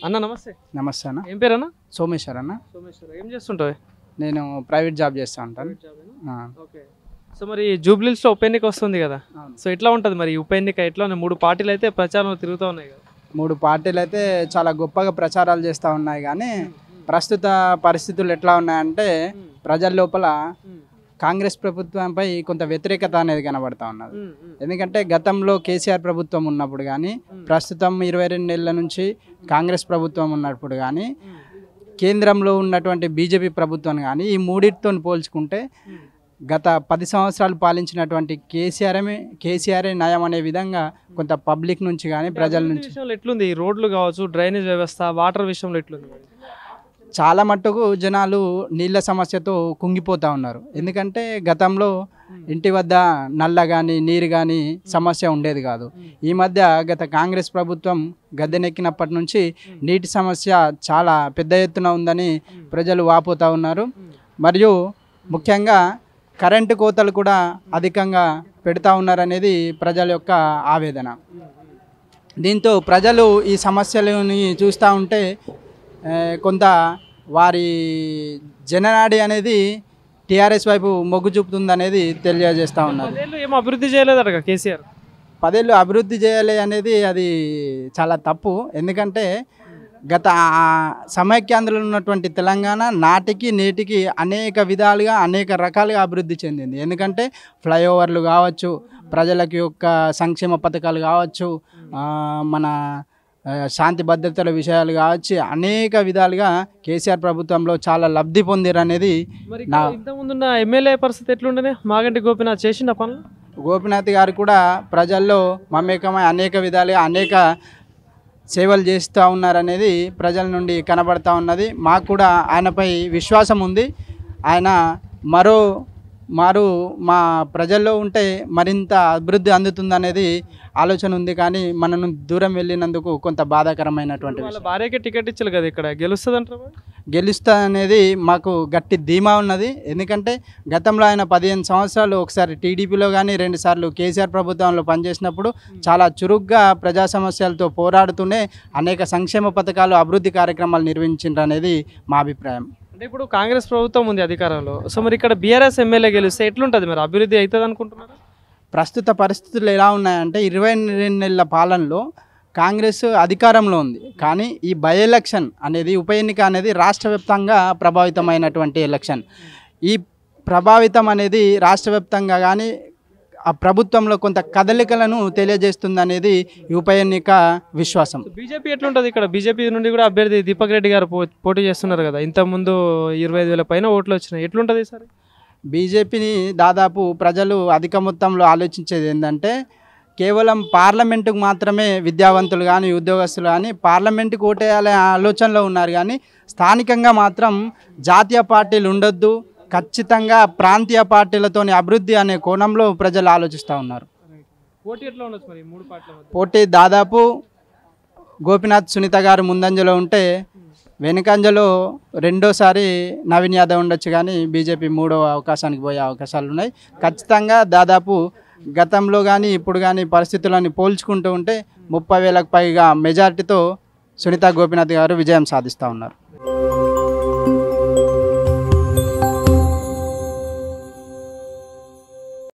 అన్న నమస్తే. నమస్తే అన్న. ఏం పేరు అన్న? సోమేశ్వర్ అన్న. సోమేశ్వర్. ఏం చేస్తుంటావు? నేను ప్రైవేట్ జాబ్ చేస్తూ ఉంటాను. ఓకే. సో మరి జూబ్లీహిల్స్లో ఉప ఎన్నిక వస్తుంది కదా, సో ఎట్లా ఉంటుంది మరి ఉప ఎన్నిక? ఎట్లా ఉన్నాయి? 3 పార్టీలు అయితే ప్రచారంలో తిరుగుతూ ఉన్నాయి కదా. 3 పార్టీలు అయితే చాలా గొప్పగా ప్రచారాలు చేస్తూ ఉన్నాయి, కానీ ప్రస్తుత పరిస్థితులు ఎట్లా ఉన్నాయంటే ప్రజల లోపల కాంగ్రెస్ ప్రభుత్వంపై కొంత వ్యతిరేకత అనేది కనబడతా ఉన్నది. ఎందుకంటే గతంలో కేసీఆర్ ప్రభుత్వం ఉన్నప్పుడు కానీ, ప్రస్తుతం 22 నెలల నుంచి కాంగ్రెస్ ప్రభుత్వం ఉన్నప్పుడు కానీ, కేంద్రంలో ఉన్నటువంటి బీజేపీ ప్రభుత్వం కానీ, ఈ మూడింటితో పోల్చుకుంటే గత 10 సంవత్సరాలు పాలించినటువంటి కేసీఆరే నయం అనే విధంగా కొంత పబ్లిక్ నుంచి కానీ ప్రజల నుంచి ఎట్లుంది? రోడ్లు కావచ్చు, డ్రైనేజ్ వ్యవస్థ, వాటర్ విషయంలో ఎట్లుంది? చాలా మట్టుకు జనాలు నీళ్ళ సమస్యతో కుంగిపోతూ ఉన్నారు. ఎందుకంటే గతంలో ఇంటి వద్ద నల్ల కానీ నీరు కానీ సమస్య ఉండేది కాదు. ఈ మధ్య గత కాంగ్రెస్ ప్రభుత్వం గద్దెనెక్కినప్పటి నుంచి నీటి సమస్య చాలా పెద్ద ఎత్తున ఉందని ప్రజలు వాపోతూ ఉన్నారు. మరియు ముఖ్యంగా కరెంటు కోతలు కూడా అధికంగా పెడతా ఉన్నారనేది ప్రజల యొక్క ఆవేదన. దీంతో ప్రజలు ఈ సమస్యలని చూస్తూ ఉంటే కొంత వారి జననాడి అనేది టీఆర్ఎస్ వైపు మొగ్గు చూపుతుంది అనేది తెలియజేస్తూ ఉన్నారు. 10 ఏమో అభివృద్ధి చేయలేదట కేసీఆర్. 10 ఏళ్ళు అభివృద్ధి చేయాలి అనేది అది చాలా తప్పు. ఎందుకంటే గత సమైక్యాంధ్రలో ఉన్నటువంటి తెలంగాణ నాటికి నేటికి అనేక విధాలుగా అనేక రకాలుగా అభివృద్ధి చెందింది. ఎందుకంటే ఫ్లైఓవర్లు కావచ్చు, ప్రజలకి యొక్క సంక్షేమ పథకాలు కావచ్చు, మన శాంతి భద్రతల విషయాలు కావచ్చు, అనేక విధాలుగా కేసీఆర్ ప్రభుత్వంలో చాలా లబ్ధి పొందిరు అనేది నా. ఇంతకుముందున్న ఎమ్మెల్యే పరిస్థితి ఎట్లుండే? మాగంటి గోపీనాథ్ చేసిన పనులు. గోపీనాథ్ గారు కూడా ప్రజల్లో మమేకమై అనేక విధాలుగా అనేక సేవలు చేస్తూ ఉన్నారనేది ప్రజల నుండి కనబడతా ఉన్నది. మాకు కూడా ఆయనపై విశ్వాసం ఉంది. ఆయన మారు మా ప్రజల్లో ఉంటే మరింత అభివృద్ధి అందుతుందనేది ఆలోచన ఉంది. కానీ మనను దూరం వెళ్ళినందుకు కొంత బాధాకరమైనటువంటి విషయం. భార్యకి టికెట్ ఇచ్చారు కదా, ఇక్కడ గెలుస్తుందంటారు? గెలుస్తా అనేది మాకు గట్టి ధీమా ఉన్నది. ఎందుకంటే గతంలో ఆయన 15 సంవత్సరాలు ఒకసారి టీడీపీలో కానీ 2 సార్లు కేసీఆర్ ప్రభుత్వంలో పనిచేసినప్పుడు చాలా చురుగ్గా ప్రజా సమస్యలతో పోరాడుతూనే అనేక సంక్షేమ పథకాలు, అభివృద్ధి కార్యక్రమాలు నిర్వహించారు అనేది మా అభిప్రాయం. అంటే ఇప్పుడు కాంగ్రెస్ ప్రభుత్వం ఉంది అధికారంలో, సో మరి ఇక్కడ బీఆర్ఎస్ ఎమ్మెల్యే గెలిస్తే ఎట్లుంటుంది మరి? అభివృద్ధి అవుతుంది అనుకుంటున్నారు? ప్రస్తుత పరిస్థితులు ఎలా ఉన్నాయంటే 22 నెలల పాలనలో కాంగ్రెస్ అధికారంలో ఉంది, కానీ ఈ బై ఎలక్షన్ అనేది ఉప ఎన్నిక అనేది రాష్ట్ర వ్యాప్తంగా ప్రభావితమైనటువంటి ఎలక్షన్. ఈ ప్రభావితం అనేది రాష్ట్ర వ్యాప్తంగా కానీ ఆ ప్రభుత్వంలో కొంత కదలికలను తెలియజేస్తుంది అనేది ఉప ఎన్నిక విశ్వాసం. బీజేపీ ఎట్లుంటుంది ఇక్కడ? బీజేపీ నుండి కూడా అభ్యర్థి దీపక్ రెడ్డి గారు పోటీ చేస్తున్నారు కదా, ఇంతకుముందు 25,000 పైన ఓట్లు వచ్చినాయి. ఎట్లుంటుంది సార్? బీజేపీని దాదాపు ప్రజలు అధిక మొత్తంలో ఆలోచించేది ఏంటంటే కేవలం పార్లమెంటుకు మాత్రమే విద్యావంతులు కానీ ఉద్యోగస్తులు కానీ పార్లమెంటుకు ఓటేయాలనే ఆలోచనలో ఉన్నారు. కానీ స్థానికంగా మాత్రం జాతీయ పార్టీలు ఉండొద్దు, ఖచ్చితంగా ప్రాంతీయ పార్టీలతోని అభివృద్ధి అనే కోణంలో ప్రజలు ఆలోచిస్తూ ఉన్నారు. పోటీ దాదాపు గోపీనాథ్ సునీత గారు ముందంజలో ఉంటే వెనుకంజలో రెండోసారి నవీన్ యాదవ్ ఉండొచ్చు, కానీ బీజేపీ 3వ అవకాశానికి పోయే అవకాశాలు ఉన్నాయి. ఖచ్చితంగా దాదాపు గతంలో కానీ ఇప్పుడు కానీ పరిస్థితులను పోల్చుకుంటూ ఉంటే 30,000కు పైగా మెజార్టీతో సునీత గోపీనాథ్ గారు విజయం సాధిస్తూ ఉన్నారు.